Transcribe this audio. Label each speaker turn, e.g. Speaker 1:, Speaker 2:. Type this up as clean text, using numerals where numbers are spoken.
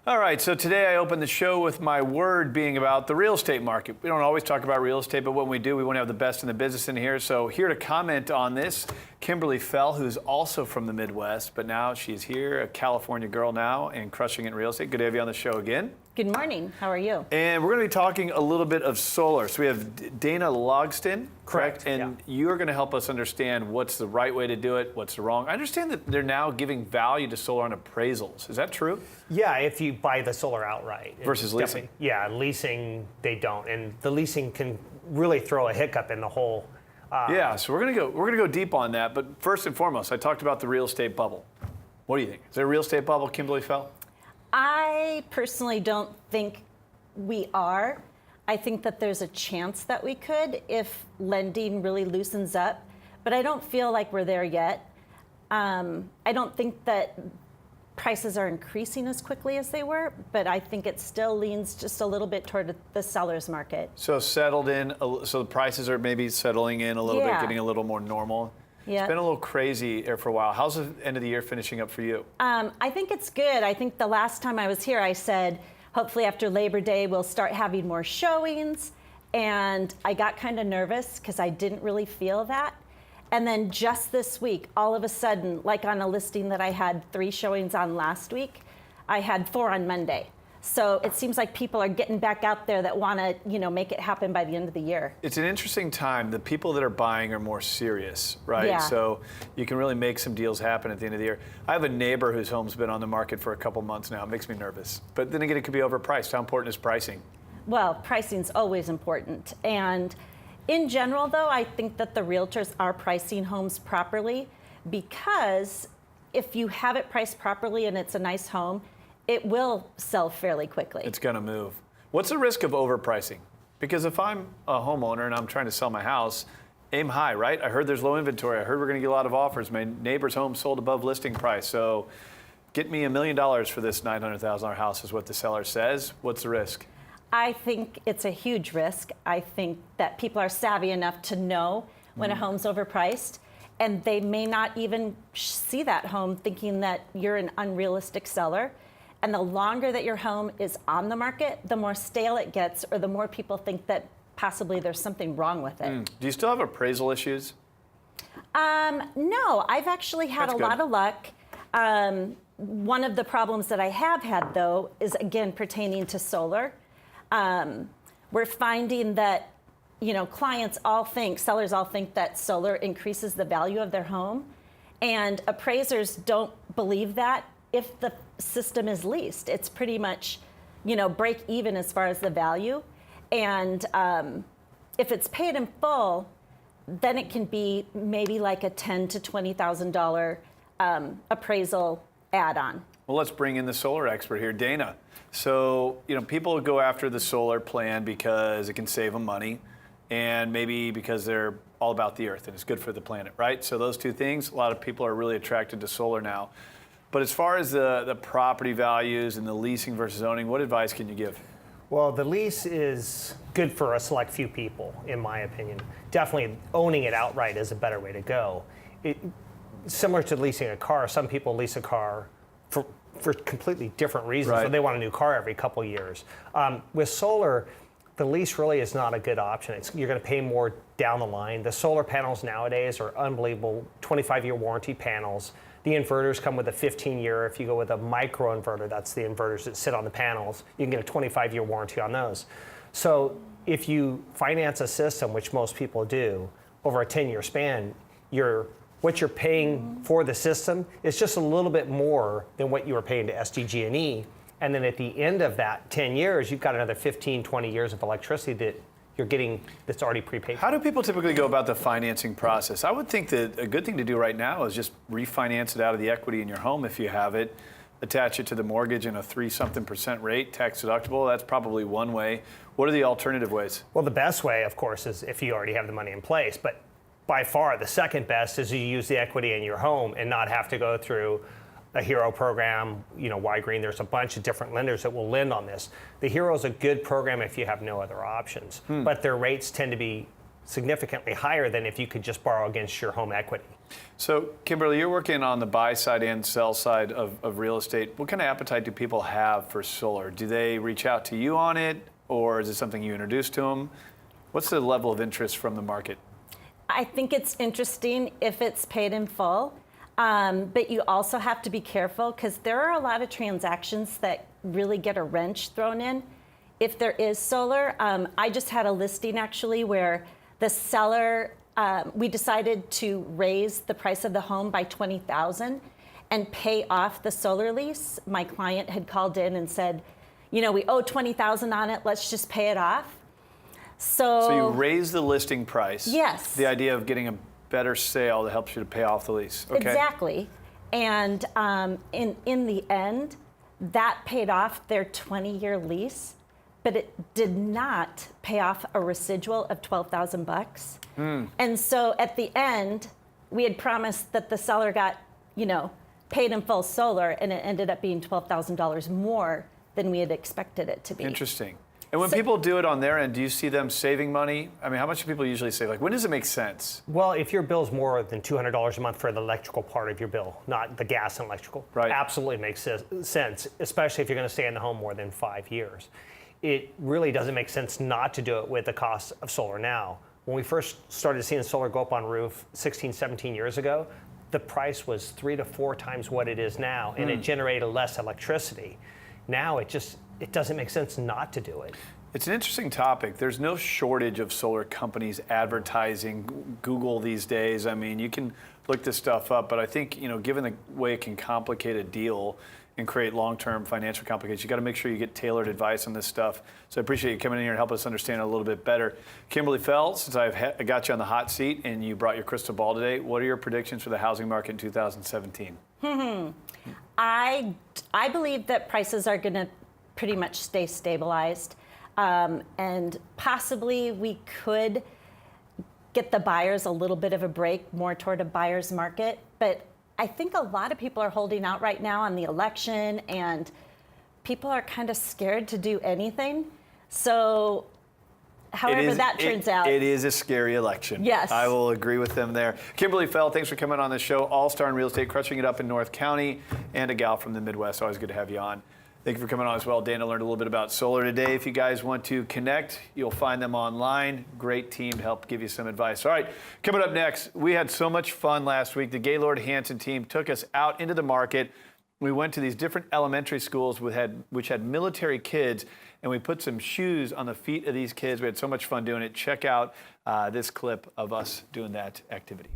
Speaker 1: All right, so today I opened the show with my word being about the real estate market. We don't always talk about real estate, but when we do, we want to have the best in the business in here. So here to comment on this, Kimberly Fell, who's also from the Midwest, but now she's here, a California girl now, and crushing it in real estate. Good to have you on the show again.
Speaker 2: Good morning. How are you?
Speaker 1: And we're going to be talking a little bit of solar. So we have Dana Logsdon, correct? And you're going to help us understand what's the right way to do it, what's the wrong. I understand that they're now giving value to solar on appraisals. Is that true?
Speaker 3: Yeah, if you buy the solar outright.
Speaker 1: Versus leasing.
Speaker 3: Yeah, leasing, they don't. And the leasing can really throw a hiccup in the whole.
Speaker 1: Yeah, so we're gonna go deep on that. But first and foremost, I talked about the real estate bubble. What do you think? Is there a real estate bubble, Kimberly Fell?
Speaker 2: I personally don't think we are. I think that there's a chance that we could if lending really loosens up, but I don't feel like we're there yet. I don't think that prices are increasing as quickly as they were, but I think it still leans just a little bit toward the seller's market.
Speaker 1: So settled in, so the prices are maybe settling in a little bit, getting a little more normal. Yeah. It's been a little crazy here for a while. How's the end of the year finishing up for you?
Speaker 2: I think it's good. I think the last time I was here, I said, hopefully after Labor Day, we'll start having more showings. And I got kind of nervous because I didn't really feel that. And then just this week, all of a sudden, like on a listing that I had 3 showings on last week, I had 4 on Monday. So it seems like people are getting back out there that want to, make it happen by the end of the year.
Speaker 1: It's an interesting time. The people that are buying are more serious, right?
Speaker 2: Yeah.
Speaker 1: So you can really make some deals happen at the end of the year. I have a neighbor whose home's been on the market for a couple months now. It makes me nervous. But then again, it could be overpriced. How important is pricing?
Speaker 2: Well, pricing's always important. And in general, though, I think that the realtors are pricing homes properly because if you have it priced properly and it's a nice home, it will sell fairly quickly.
Speaker 1: It's going to move. What's the risk of overpricing? Because if I'm a homeowner and I'm trying to sell my house, aim high, right? I heard there's low inventory. I heard we're going to get a lot of offers. My neighbor's home sold above listing price. So get me $1 million for this $900,000 house is what the seller says. What's the risk?
Speaker 2: I think it's a huge risk. I think that people are savvy enough to know when a home's overpriced, and they may not even see that home thinking that you're an unrealistic seller. And the longer that your home is on the market, the more stale it gets, or the more people think that possibly there's something wrong with it.
Speaker 1: Do you still have appraisal issues?
Speaker 2: No, I've actually had a lot of luck. One of the problems that I have had, though, is again pertaining to solar. We're finding that, sellers all think that solar increases the value of their home, and appraisers don't believe that. If the system is leased, it's pretty much, break even as far as the value. And if it's paid in full, then it can be maybe like a $10,000 to $20,000 appraisal add-on.
Speaker 1: Well, let's bring in the solar expert here, Dana. So, people go after the solar plan because it can save them money, and maybe because they're all about the earth and it's good for the planet, right? So those two things, a lot of people are really attracted to solar now. But as far as the property values and the leasing versus owning, what advice can you give?
Speaker 3: Well, the lease is good for a select few people, in my opinion. Definitely owning it outright is a better way to go. Similar to leasing a car, some people lease a car for completely different reasons.
Speaker 1: Right.
Speaker 3: So they want a new car every couple years. With solar, the lease really is not a good option. You're going to pay more down the line. The solar panels nowadays are unbelievable, 25-year warranty panels. The inverters come with a 15-year. If you go with a micro inverter, that's the inverters that sit on the panels, you can get a 25-year warranty on those. So if you finance a system, which most people do, over a 10-year span, what you're paying for the system is just a little bit more than what you were paying to SDG&E. And then at the end of that 10 years, you've got another 15, 20 years of electricity that you're getting that's already prepaid.
Speaker 1: How do people typically go about the financing process? I would think that a good thing to do right now is just refinance it out of the equity in your home if you have it, attach it to the mortgage in a 3-something% rate, tax deductible. That's probably one way. What are the alternative ways?
Speaker 3: Well, the best way, of course, is if you already have the money in place. But by far, the second best is you use the equity in your home and not have to go through a HERO program, Y-Green. There's a bunch of different lenders that will lend on this. The HERO is a good program if you have no other options, but their rates tend to be significantly higher than if you could just borrow against your home equity.
Speaker 1: So, Kimberly, you're working on the buy side and sell side of real estate. What kind of appetite do people have for solar? Do they reach out to you on it, or is it something you introduce to them? What's the level of interest from the market?
Speaker 2: I think it's interesting if it's paid in full, but you also have to be careful because there are a lot of transactions that really get a wrench thrown in. If there is solar, I just had a listing actually where the seller, we decided to raise the price of the home by $20,000 and pay off the solar lease. My client had called in and said, we owe $20,000 on it, let's just pay it off.
Speaker 1: So you raise the listing price.
Speaker 2: Yes.
Speaker 1: The idea of getting a better sale that helps you to pay off the lease. Okay.
Speaker 2: Exactly. And in the end, that paid off their 20-year lease, but it did not pay off a residual of $12,000. And so at the end, we had promised that the seller got, paid in full solar, and it ended up being $12,000 more than we had expected it to be.
Speaker 1: Interesting. And when people do it on their end, do you see them saving money? I mean, how much do people usually save? Like, when does it make sense?
Speaker 3: Well, if your bill's more than $200 a month for the electrical part of your bill, not the gas and electrical,
Speaker 1: right,
Speaker 3: absolutely makes sense, especially if you're going to stay in the home more than 5 years. It really doesn't make sense not to do it with the cost of solar now. When we first started seeing solar go up on roof 16, 17 years ago, the price was 3 to 4 times what it is now, and it generated less electricity. Now it doesn't make sense not to do it.
Speaker 1: It's an interesting topic. There's no shortage of solar companies advertising. Google these days. I mean, you can look this stuff up, but I think, given the way it can complicate a deal and create long-term financial complications, you got to make sure you get tailored advice on this stuff. So I appreciate you coming in here and helping us understand it a little bit better. Kimberly Fell, since I got you on the hot seat and you brought your crystal ball today, what are your predictions for the housing market in 2017?
Speaker 2: I believe that prices are going to pretty much stay stabilized. And possibly we could get the buyers a little bit of a break, more toward a buyer's market. But I think a lot of people are holding out right now on the election, and people are kind of scared to do anything. So however that turns out.
Speaker 1: It is a scary election.
Speaker 2: Yes.
Speaker 1: I will agree with them there. Kimberly Fell, thanks for coming on the show. All-star in real estate, crushing it up in North County, and a gal from the Midwest. Always good to have you on. Thank you for coming on as well. Dana learned a little bit about solar today. If you guys want to connect, you'll find them online. Great team to help give you some advice. All right, coming up next, we had so much fun last week. The Gaylord Hanson team took us out into the market. We went to these different elementary schools which had military kids, and we put some shoes on the feet of these kids. We had so much fun doing it. Check out this clip of us doing that activity.